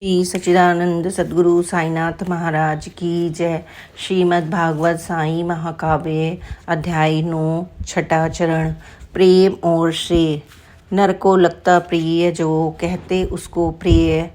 श्री सच्चिदानंद सद्गुरु साईनाथ महाराज की जय। श्रीमद् भागवत साई महाकाव्य अध्याय 9 छठा चरण। प्रेम और श्रेय। नर को लगता प्रिय जो कहते उसको प्रिय,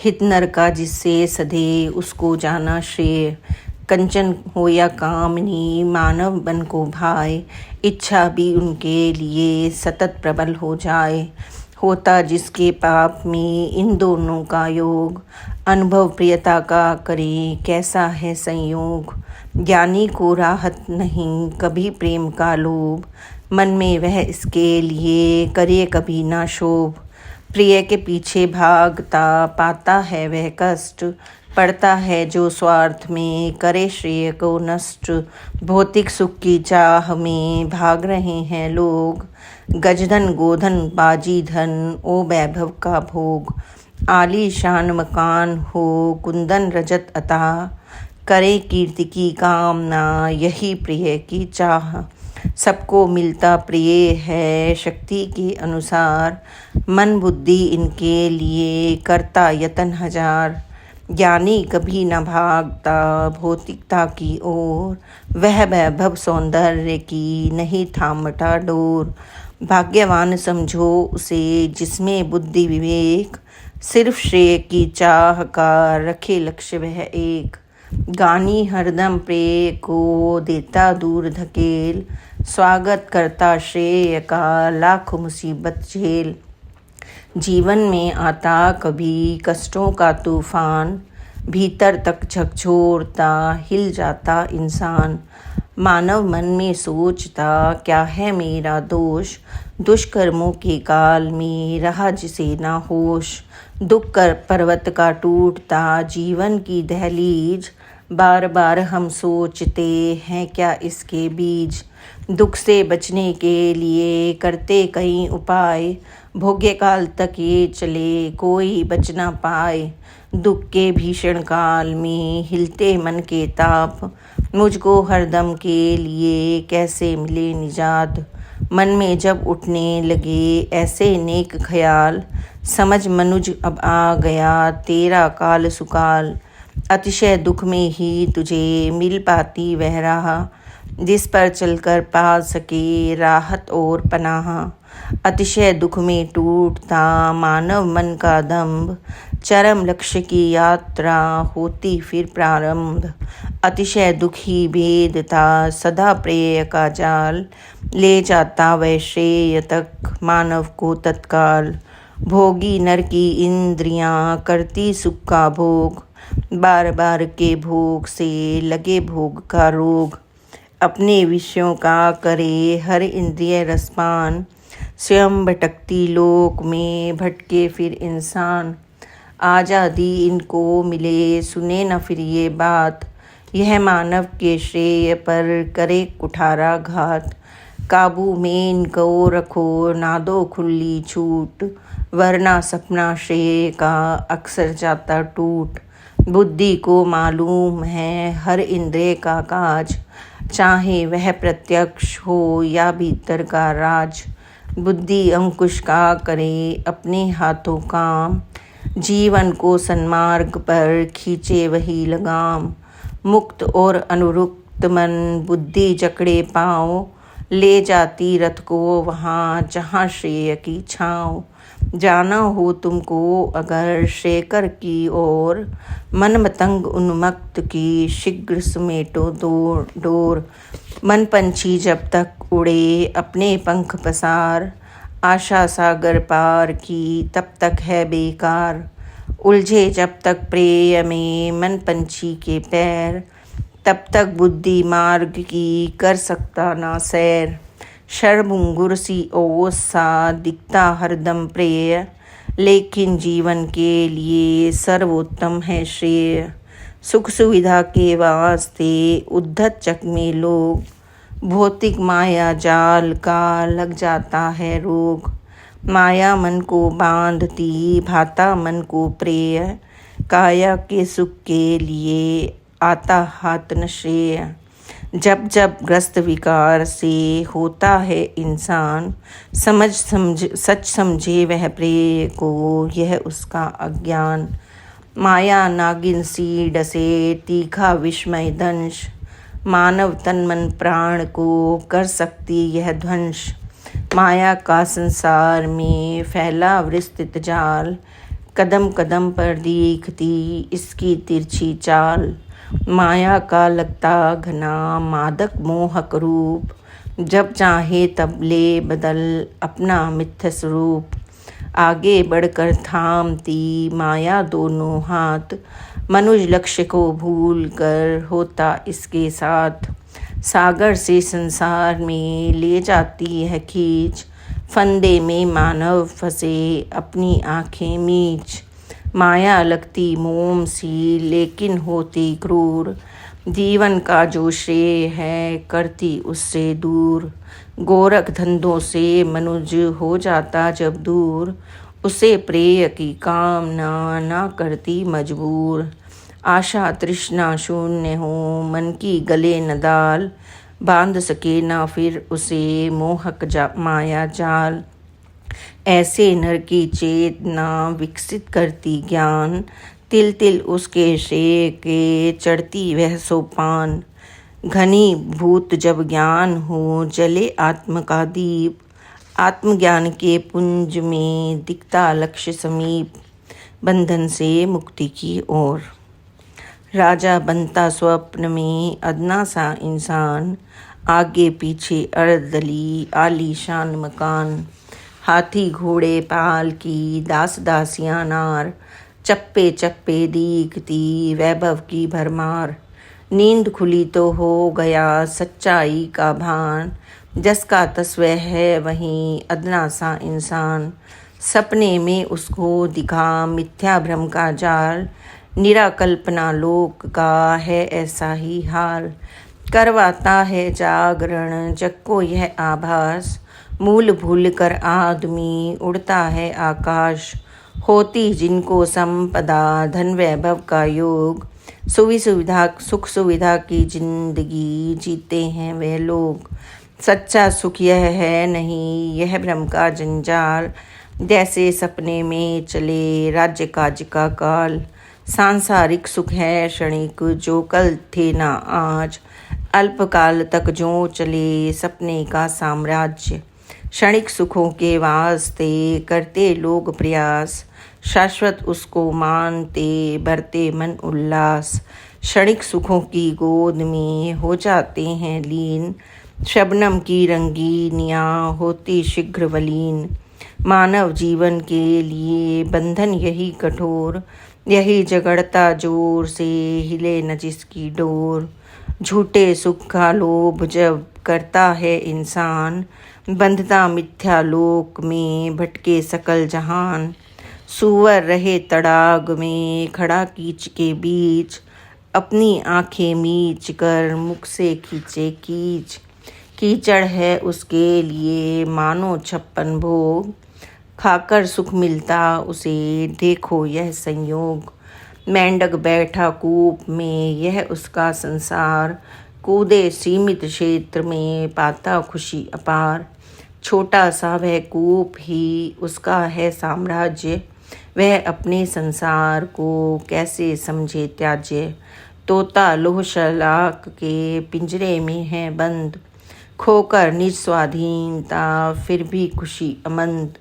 हित नर का जिससे सधे उसको जाना श्रेय। कंचन हो या कामनी मानव बन को भाए, इच्छा भी उनके लिए सतत प्रबल हो जाए। होता जिसके पाप में इन दोनों का योग, अनुभव प्रियता का करे कैसा है संयोग। ज्ञानी को राहत नहीं कभी प्रेम का लोभ, मन में वह इसके लिए करे कभी ना शोभ। प्रिय के पीछे भागता पाता है वह कष्ट, पड़ता है जो स्वार्थ में करे श्रेय को नष्ट। भौतिक सुख की चाह में भाग रहे हैं लोग, गजधन गोधन बाजी धन ओ वैभव का भोग। आलीशान मकान हो कुंदन रजत अता, करे कीर्ति की कामना यही प्रिय की चाह। सबको मिलता प्रिय है शक्ति के अनुसार, मन बुद्धि इनके लिए करता यतन हजार। ज्ञानी कभी न भागता भौतिकता की ओर, वह वैभव सौंदर्य की नहीं थामता डोर। भाग्यवान समझो उसे जिसमें बुद्धि विवेक, सिर्फ श्रेय की चाह का रखे लक्ष्य वह एक। गानी हरदम प्रेय को देता दूर धकेल, स्वागत करता श्रेय का लाख मुसीबत झेल। जीवन में आता कभी कष्टों का तूफान, भीतर तक झकझोरता हिल जाता इंसान। मानव मन में सोचता क्या है मेरा दोष, दुष्कर्मों के काल में रहा जिसे ना होश। दुख कर पर्वत का टूटता जीवन की दहलीज, बार बार हम सोचते हैं क्या इसके बीज। दुख से बचने के लिए करते कई उपाय, भोग्य काल तक ये चले कोई बच ना पाए। दुख के भीषण काल में हिलते मन के ताप, मुझको हरदम के लिए कैसे मिले निजात। मन में जब उठने लगे ऐसे नेक ख्याल, समझ मनुज अब आ गया तेरा काल सुकाल। अतिशय दुख में ही तुझे मिल पाती वह राह, जिस पर चलकर पा सके राहत और पनाह। अतिशय दुख में टूटता मानव मन का दंभ, चरम लक्ष्य की यात्रा होती फिर प्रारंभ। अतिशय दुखी भेदता सदा प्रेय का जाल, ले जाता वह श्रेय तक मानव को तत्काल। भोगी नर की इंद्रियां करती सुख का भोग, बार बार के भोग से लगे भोग का रोग। अपने विषयों का करे हर इंद्रिय रसपान, स्वयं भटकती लोक में भटके फिर इंसान। आज़ादी इनको मिले सुने न फिर ये बात, यह मानव के श्रेय पर करे कुठारा घात। काबू में इनको रखो ना दो खुली छूट, वरना सपना श्रेय का अक्सर जाता टूट। बुद्धि को मालूम है हर इंद्रिय का काज, चाहे वह प्रत्यक्ष हो या भीतर का राज। बुद्धि अंकुश का करे अपने हाथों काम, जीवन को सन्मार्ग पर खींचे वही लगाम। मुक्त और अनुरुक्त मन बुद्धि जकड़े पाँव, ले जाती रथ को वहाँ जहाँ श्रेय की छाँव। जाना हो तुमको अगर श्रेयकर की ओर, मन मतंग उन्मत्त की शीघ्र समेटो डोर। मन पंछी जब तक उड़े अपने पंख पसार, आशा सागर पार की तब तक है बेकार। उलझे जब तक प्रेय में मन पंछी के पैर, तब तक बुद्धि मार्ग की कर सकता ना सैर। शर्मुंगुर सी ओस सा दिखता हरदम प्रेय, लेकिन जीवन के लिए सर्वोत्तम है श्रेय। सुख सुविधा के वास्ते उद्धत चक में लोग, भौतिक माया जाल का लग जाता है रोग। माया मन को बांधती भाता मन को प्रेय, काया के सुख के लिए आता हाथ न श्रेय। जब जब ग्रस्त विकार से होता है इंसान, सच समझे वह प्रेय को यह उसका अज्ञान। माया नागिन सी डसे तीखा विस्मय दंश, मानव तन मन प्राण को कर सकती यह ध्वंस। माया का संसार में फैला विस्तृत जाल, कदम कदम पर दिखती इसकी तिरछी चाल। माया का लगता घना मादक मोहक रूप, जब चाहे तब ले बदल अपना मिथ्य स्वरूप। आगे बढ़कर थामती माया दोनों हाथ, मनुज लक्ष्य को भूल कर होता इसके साथ। सागर से संसार में ले जाती है खींच, फंदे में मानव फंसे अपनी आंखें मीच। माया लगती मोम सी लेकिन होती क्रूर, जीवन का जो श्रेय है करती उससे दूर। गोरख धंधों से मनुज हो जाता जब दूर, उसे प्रेय की कामना ना करती मजबूर। आशा तृष्णा शून्य हो मन की गले न दाल, बांध सके ना फिर उसे मोहक माया जाल। ऐसे नर की चेतना विकसित करती ज्ञान, तिल तिल उसके श्रेय के चढ़ती वह सोपान। घनी भूत जब ज्ञान हो जले आत्म का दीप, आत्मज्ञान के पुंज में दिखता लक्ष्य समीप। बंधन से मुक्ति की ओर राजा बनता स्वप्न में अदना सा इंसान, आगे पीछे अर्धदली आलीशान मकान। हाथी घोड़े पाल की दास दासियां नार, चप्पे चप्पे दीखती वैभव की भरमार। नींद खुली तो हो गया सच्चाई का भान, जसका तस्वह है वहीं अदना सा इंसान। सपने में उसको दिखा मिथ्या भ्रम का जाल, निराकल्पना लोक का है ऐसा ही हाल। करवाता है जागरण जग को यह आभास, मूल भूल कर आदमी उड़ता है आकाश। होती जिनको संपदा धन वैभव का योग, सुविधा सुख सुविधा की जिंदगी जीते हैं वे लोग। सच्चा सुख यह है नहीं यह भ्रम का जंजाल, जैसे सपने में चले राज्य काज का काल। सांसारिक सुख है क्षणिक जो कल थे ना आज, अल्पकाल तक जो चले सपने का साम्राज्य। क्षणिक सुखों के वास्ते करते लोग प्रयास, शाश्वत उसको मानते भरते मन उल्लास। क्षणिक सुखों की गोद में हो जाते हैं लीन, शबनम की रंगीनियाँ होती शीघ्र वलीन। मानव जीवन के लिए बंधन यही कठोर, यही जगड़ता जोर से हिले न जिसकी डोर। झूठे सुख का लोभ जब करता है इंसान, बंधता मिथ्या लोक में भटके सकल जहान। सूअर रहे तड़ाग में खड़ा कीच के बीच, अपनी आंखें मीच कर मुख से खींचे कीच। कीचड़ है उसके लिए मानो 56 भोग, खाकर सुख मिलता उसे देखो यह संयोग। मेंढक बैठा कूप में यह उसका संसार, कूदे सीमित क्षेत्र में पाता खुशी अपार। छोटा सा वह कूप ही उसका है साम्राज्य, वह अपने संसार को कैसे समझे त्याज्य। तोता लोह शलाक के पिंजरे में है बंद, खोकर निज स्वाधीनता फिर भी खुशी अमंद।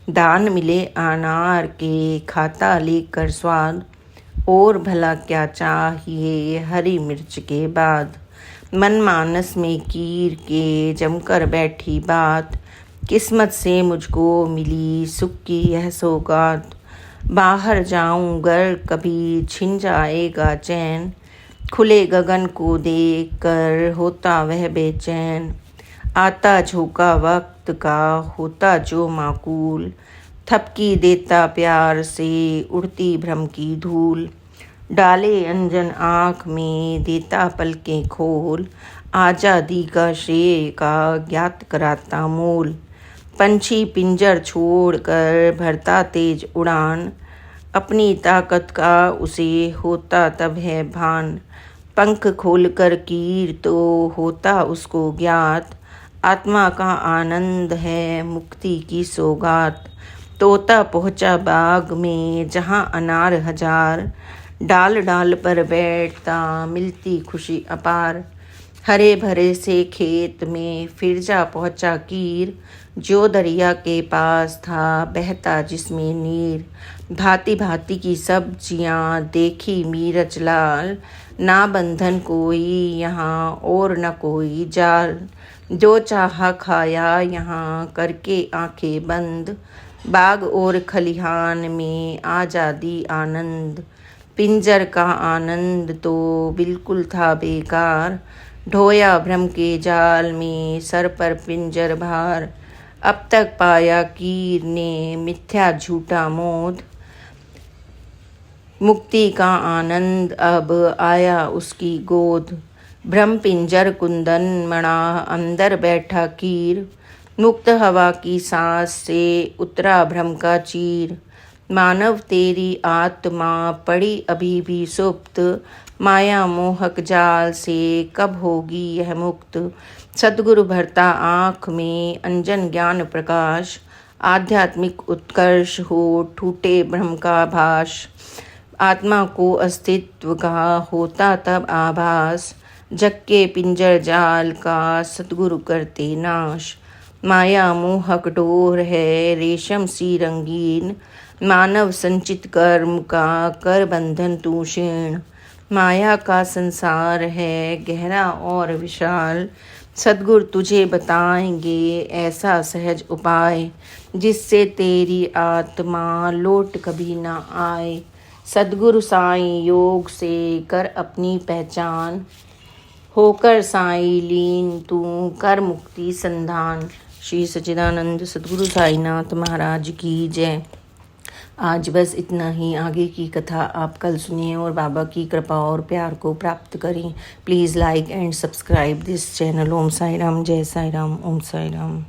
दान मिले अनार के खाता लेकर स्वाद, और भला क्या चाहिए हरी मिर्च के बाद। मन मानस में कीर के जमकर बैठी बात, किस्मत से मुझको मिली सुख की यह सौगात। बाहर जाऊं घर कभी छिन जाएगा चैन, खुले गगन को देख कर होता वह बेचैन। आता झोंका वक्त का होता जो माकूल, थपकी देता प्यार से उड़ती भ्रम की धूल। डाले अंजन आँख में देता पलकें खोल, आज़ादी का श्रेय का ज्ञात कराता मोल। पंछी पिंजर छोड़कर भरता तेज उड़ान, अपनी ताकत का उसे होता तब है भान। पंख खोलकर कीर तो होता उसको ज्ञात, आत्मा का आनंद है मुक्ति की सौगात। तोता पहुँचा बाग में जहाँ अनार हजार, डाल डाल पर बैठता मिलती खुशी अपार। हरे भरे से खेत में फिर जा पहुँचा कीर, जो दरिया के पास था बहता जिसमें नीर। भांति भांति की सब्जियाँ देखी मीरच लाल, ना बंधन कोई यहाँ और न कोई जाल। जो चाहा खाया यहाँ करके आंखें बंद, बाग और खलिहान में आज़ादी आनंद। पिंजर का आनंद तो बिल्कुल था बेकार, ढोया भ्रम के जाल में सर पर पिंजर भार। अब तक पाया कीर ने मिथ्या झूठा मोद, मुक्ति का आनंद अब आया उसकी गोद। भ्रम पिंजर कुंदन मणा अंदर बैठा कीर, मुक्त हवा की सांस से उतरा भ्रम का चीर। मानव तेरी आत्मा पड़ी अभी भी सुप्त, माया मोहक जाल से कब होगी यह मुक्त। सद्गुरु भरता आँख में अंजन ज्ञान प्रकाश, आध्यात्मिक उत्कर्ष हो ठूटे भ्रम का भाष। आत्मा को अस्तित्व का होता तब आभास, जग के पिंजर जाल का सद्गुरु करते नाश। माया मोहक डोर है रेशम सी रंगीन, मानव संचित कर्म का कर बंधन तू क्षीण। माया का संसार है गहरा और विशाल, सद्गुरु तुझे बताएंगे ऐसा सहज उपाय, जिससे तेरी आत्मा लौट कभी ना आए। सद्गुरु साईं योग से कर अपनी पहचान, होकर साईं लीन तू कर मुक्ति संधान। श्री सच्चिदानंद सद्गुरु साईनाथ महाराज की जय। आज बस इतना ही। आगे की कथा आप कल सुनिए और बाबा की कृपा और प्यार को प्राप्त करें। Please like and subscribe this channel. Om Sai Ram, जय साई राम, ओम साई राम।